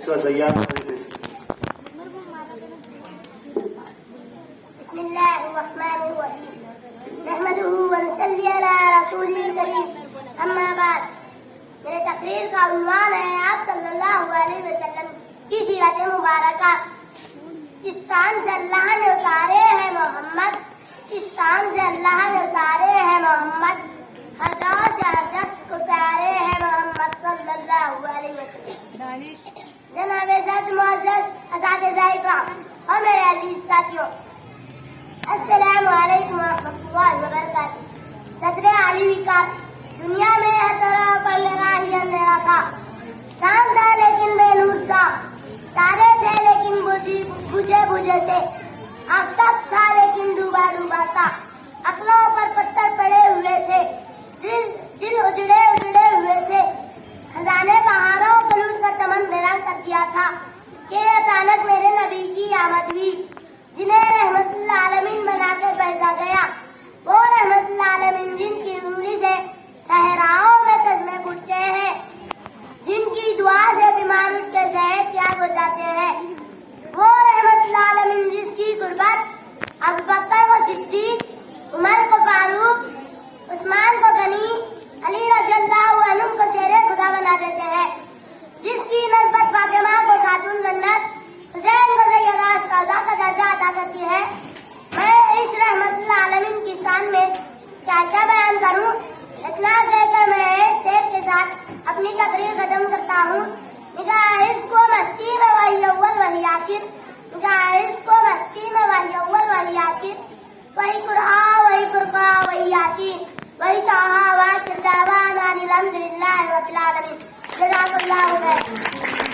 بسم الله الرحمن الرحيم نحمده ونصلي على رسوله الكريم اما بعد میرے تقریر کا عنوان ہے آپ صلی اللہ علیہ وسلم کی سیرت مبارکہ. جس شان سے اللہ نے اتارے ہیں محمد، جس شان سے اللہ نے اتارے ہیں محمد، ہر دور سے ہر شخص کو پیارے ہیں محمد صلی اللہ علیہ وسلم. جناب عزت معزز اساتذہ اکرام اور میرے عزیز ساتھیوں، السلام علیکم ورحمۃ اللہ وبرکاتہ. صدر علی وقار، دنیا میں ہر طرح پر میرا ہی اندھیرا تھا. شام تھا لیکن بے نور تھا، تارے تھے لیکن بجھے بجھے تھے، آفتاب تھا لیکن ڈوبا ڈوبا تھا. عقلوں پر پتھر پڑے ہوئے تھے، دل اجڑے اجڑے ہوئے تھے. خزانے پہاڑوں کو لوٹ کر چمن ویران کر دیا تھا کہ اچانک میرے نبی کی آمد ہوئی، جنہیں رحمت اللہ عالمین بنا کے بھیجا گیا. وہ رحمت اللہ عالمین جن کی انگلی سے صحراؤں میں چشمے پھوٹتے ہیں، جن کی دعا سے بیمار اٹھ کے صحت تیار ہو جاتے ہیں. وہ رحمت اللہ عالمین جس کی قربت ابوبکر کو صدیق، عمر کو فاروق، عثمان کو غنی، علی رضی اللہ عنہ کو شیر خدا بنا دیتے ہیں. جس کی نسبت فاطمہ کو خاتون جنت، حسین کو سیدہ شہداء کا درجہ عطا کرتی ہے. میں اس رحمت اللہ عالمین کی شان میں کیا کیا بیان کروں، اتنا کہہ کر میں ایک شعر کے ساتھ اپنی تقریر ختم کرتا ہوں. نگاہ عشق کو مستی میں وہی اول وہی آخر، نگاہ عشق کو مستی میں وہی اول وہی آخر، وہی قرآن وہی فرقان وہی یاسین وہی طٰہٰ وآخر دعوانا الحمدللہ رب العالمین. جزاک اللہ خیر.